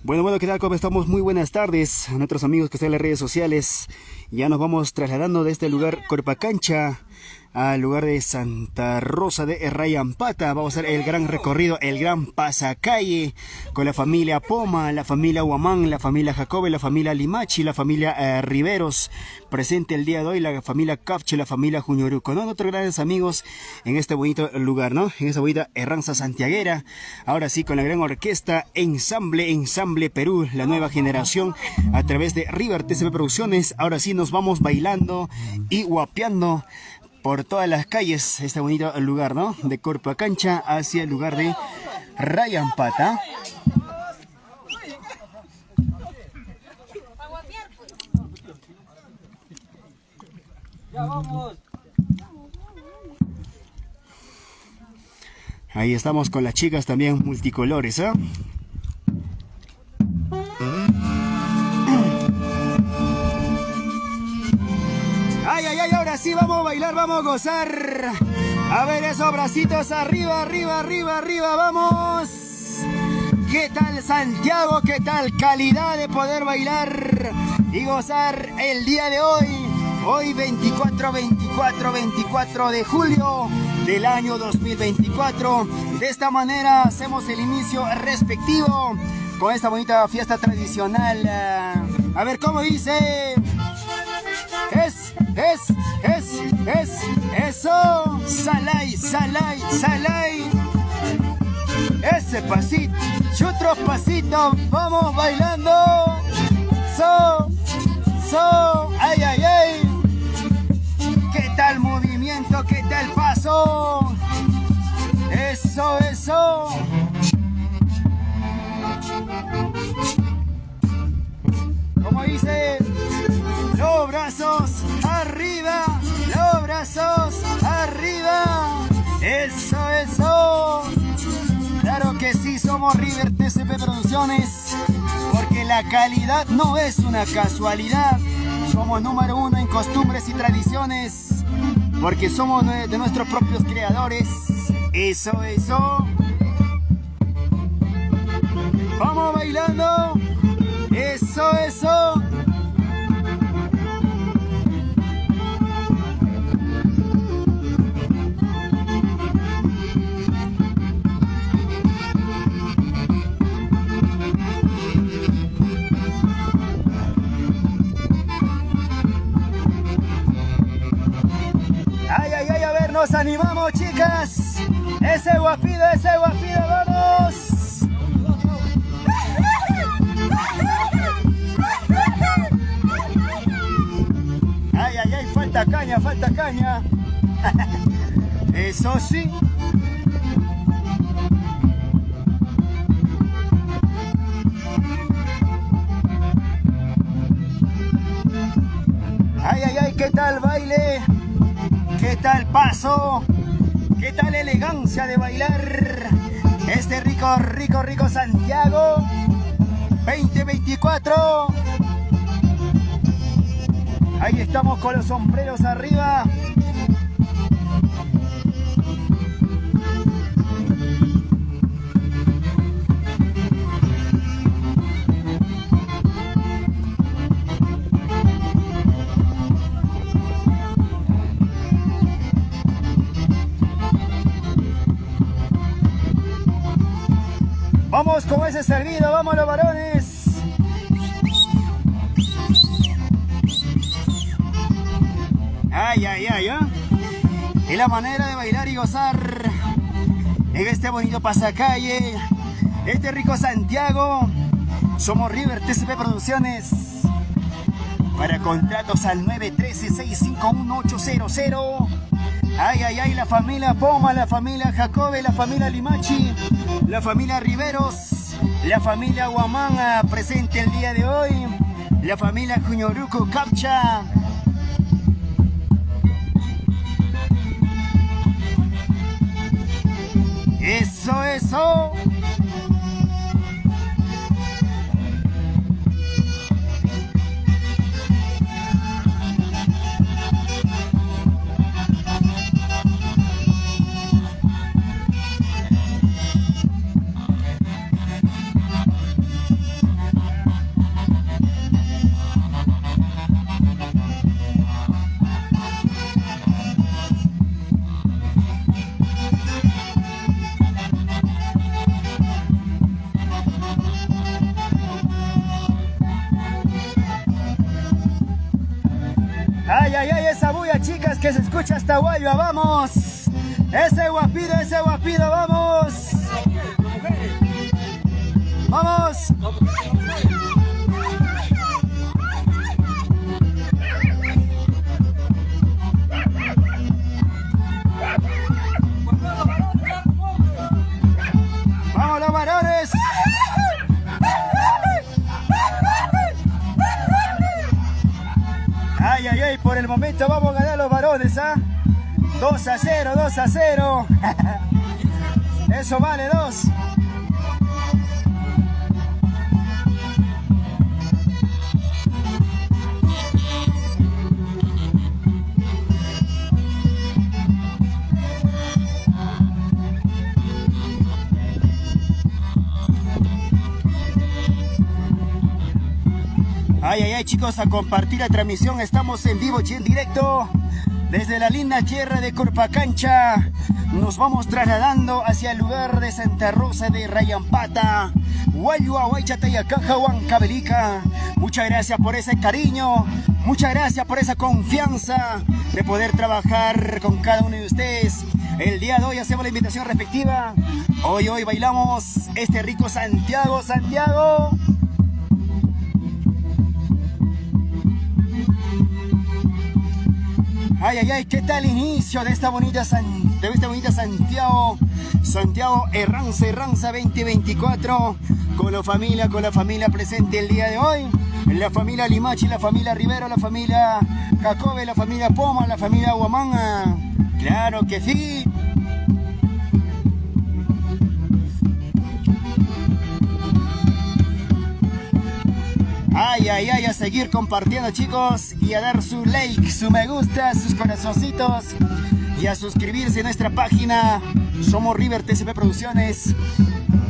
Bueno, ¿qué tal? ¿Cómo estamos? Muy buenas tardes a nuestros amigos que están en las redes sociales. Ya nos vamos trasladando de este lugar, Corpacancha, al lugar de Santa Rosa de Rayampata. Vamos a hacer el gran recorrido, el gran pasacalle con la familia Poma, la familia Huamán, la familia Jacobe, la familia Limachi, la familia Riveros. Presente el día de hoy la familia Capche, la familia Juñoruco, ¿no? Otros grandes amigos en este bonito lugar, ¿no? En esta bonita Herranza santiaguera. Ahora sí, con la gran orquesta Ensamble Perú, la nueva generación, a través de River TCP Producciones. Ahora sí nos vamos bailando y guapeando por todas las calles, este bonito lugar, ¿no? De Corpacancha hacia el lugar de Rayampata. Ya vamos. Ahí estamos con las chicas también multicolores, ¿eh? Ay, ahora sí vamos a bailar, vamos a gozar. A ver esos bracitos arriba, arriba, vamos. ¿Qué tal Santiago? ¿Qué tal calidad de poder bailar y gozar el día de hoy? Hoy 24 de julio del año 2024. De esta manera hacemos el inicio respectivo con esta bonita fiesta tradicional. A ver, ¿cómo dice? Eso. Salay. Ese pasito y otros pasitos, vamos bailando. Ay. ¿Qué tal movimiento? ¿Qué tal paso? Eso. Como dice, los brazos arriba. Eso. Claro que sí, somos River TCP Producciones, porque la calidad no es una casualidad. Somos número uno en costumbres y tradiciones, porque somos de nuestros propios creadores. Eso. Vamos bailando. Eso. Ay, a ver, nos animamos, chicas. Ese guapido, vamos. Ay, falta caña. Eso sí. Ay, ¿qué tal baile? ¿Qué tal paso? ¿Qué tal elegancia de bailar? Este rico Santiago 2024. Ahí estamos con los sombreros arriba. Vamos con ese servido, vamos los varones. Ay, ¿eh? Es la manera de bailar y gozar en este bonito pasacalle, este rico Santiago. Somos River TCP Producciones. Para contratos al 913-651-800. Ay, la familia Poma, la familia Jacobe, la familia Limachi, la familia Riveros, la familia Huamán presente el día de hoy, la familia Juñoruco Capcha. Eso. que se escucha hasta Guayua, vamos. Ese guapido, vamos. Vamos. Vamos los varones. Ay, ay, ay, por el momento vamos a ganar los varones, ¿ah? 2-0, 2-0. Eso vale 2. Ay, ay, ay, chicos, a compartir la transmisión. Estamos en vivo y en directo desde la linda tierra de Corpacancha. Nos vamos trasladando hacia el lugar de Santa Rosa de Rayampata, Guayua, Huaychatayacaja, Huancavelica. Muchas gracias por ese cariño, muchas gracias por esa confianza de poder trabajar con cada uno de ustedes. El día de hoy hacemos la invitación respectiva. Hoy bailamos este rico Santiago, Santiago. Ay, ay, ay, ¿qué tal el inicio de esta bonita Santiago Herranza 2024? Con la familia presente el día de hoy. La familia Limachi, la familia Rivero, la familia Jacobe, la familia Poma, la familia Huamanga. Claro que sí. Ay, ay, ay, a seguir compartiendo, chicos, y a dar su like, su me gusta, sus corazoncitos, y a suscribirse a nuestra página. Somos River TCP Producciones.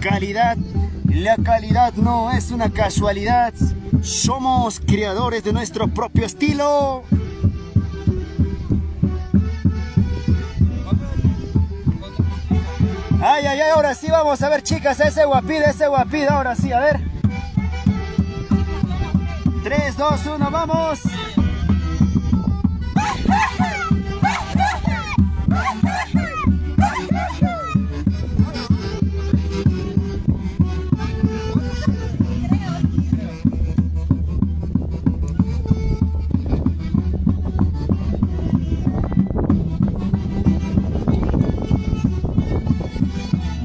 Calidad, la calidad no es una casualidad. Somos creadores de nuestro propio estilo. Ay, ay, ay, ahora sí vamos a ver, chicas, ese guapido, ahora sí, a ver. 3, 2, 1, vamos.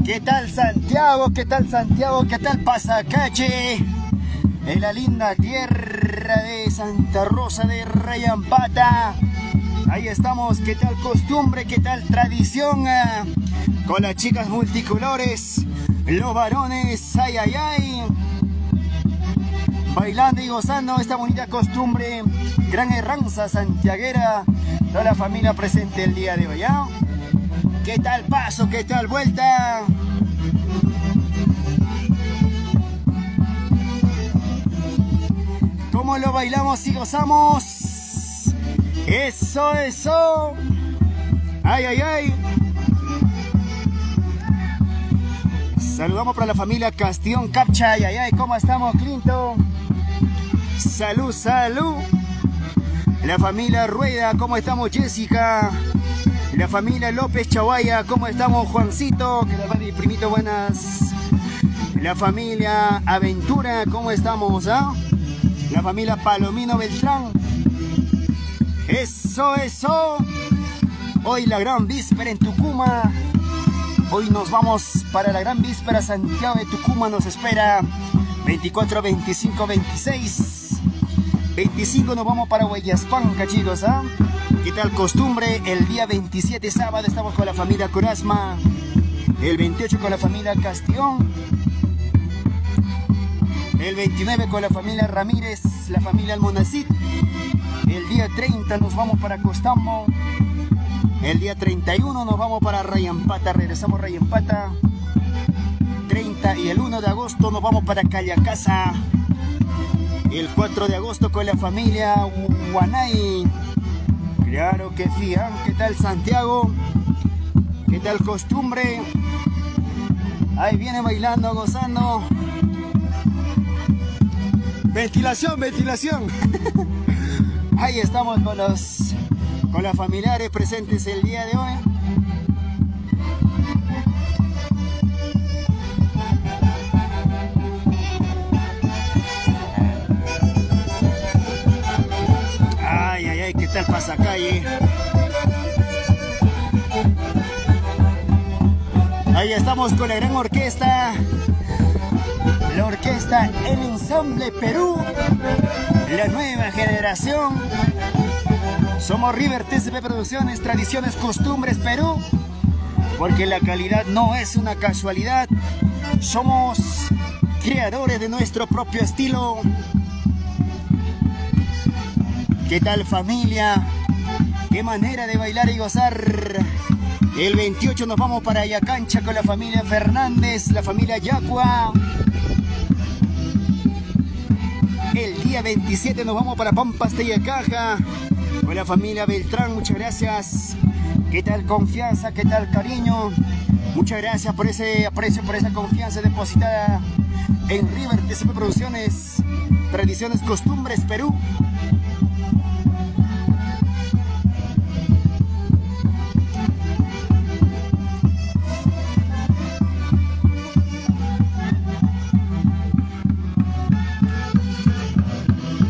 ¿Qué tal Santiago? ¿Qué tal Santiago? ¿Qué tal Pasacache? En la linda tierra de Santa Rosa de Rayampata. Ahí estamos, qué tal costumbre, qué tal tradición, con las chicas multicolores, los varones, ay, ay, ay, bailando y gozando esta bonita costumbre, gran herranza santiaguera, toda la familia presente el día de hoy, ¿ya? ¿Qué tal paso, qué tal vuelta? ¿Cómo lo bailamos y gozamos? Eso, eso. Ay, ay, ay. Saludamos para la familia Castión Capcha. Ay, ay, ay. ¿Cómo estamos, Clinton? Salud, salud. La familia Rueda. ¿Cómo estamos, Jessica? La familia López Chaguaya. ¿Cómo estamos, Juancito? Que la mi primito, buenas. La familia Aventura. ¿Cómo estamos, ah? La familia Palomino Beltrán. Eso, eso. Hoy la gran víspera en Tucumán. Hoy nos vamos para la gran víspera. Santiago de Tucumán nos espera. 24, 25, 26. 25 nos vamos para Huayaspanca, chicos, ¿ah? ¿Qué tal costumbre? El día 27, sábado, estamos con la familia Corasma. El 28 con la familia Castión. El 29 con la familia Ramírez, la familia Almonacid. El día 30 nos vamos para Costambo. El día 31 nos vamos para Rayampata, regresamos a Rayampata. 30 y el 1 de agosto nos vamos para Callacasa. El 4 de agosto con la familia Huanay. Claro que sí, ¿eh? ¿Qué tal Santiago? ¿Qué tal costumbre? Ahí viene bailando, gozando. Ventilación, ventilación. Ahí estamos con los con los familiares presentes el día de hoy. Ay, ay, ay, ¿qué tal pasacalle? Ahí estamos con la gran orquesta. La orquesta El Ensamble Perú. La nueva generación. Somos River TCP Producciones, Tradiciones, Costumbres Perú. Porque la calidad no es una casualidad. Somos creadores de nuestro propio estilo. ¿Qué tal, familia? ¿Qué manera de bailar y gozar? El 28 nos vamos para Yacancha con la familia Fernández, la familia Yacua. El día 27 nos vamos para Pampas de Yacaja con la familia Beltrán. Muchas gracias. ¿Qué tal confianza? ¿Qué tal cariño? Muchas gracias por ese aprecio, por esa confianza depositada en River TCP Producciones, Tradiciones, Costumbres Perú.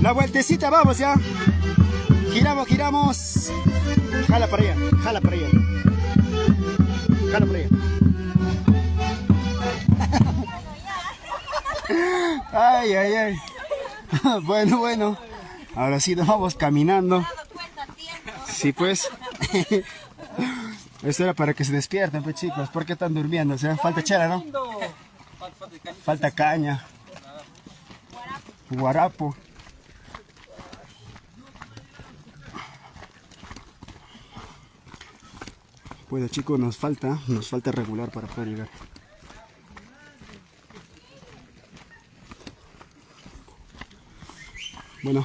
La vueltecita, vamos ya. Giramos, giramos. Jala para allá, jala para allá. Jala para allá. Ay, ay, ay. Bueno, bueno. Ahora sí nos vamos caminando. Sí, pues. Esto era para que se despierten, pues, chicos. ¿Por qué están durmiendo? O sea, falta chela, ¿no? Falta caña. Guarapo. Bueno, chicos, nos falta regular para poder llegar. Bueno,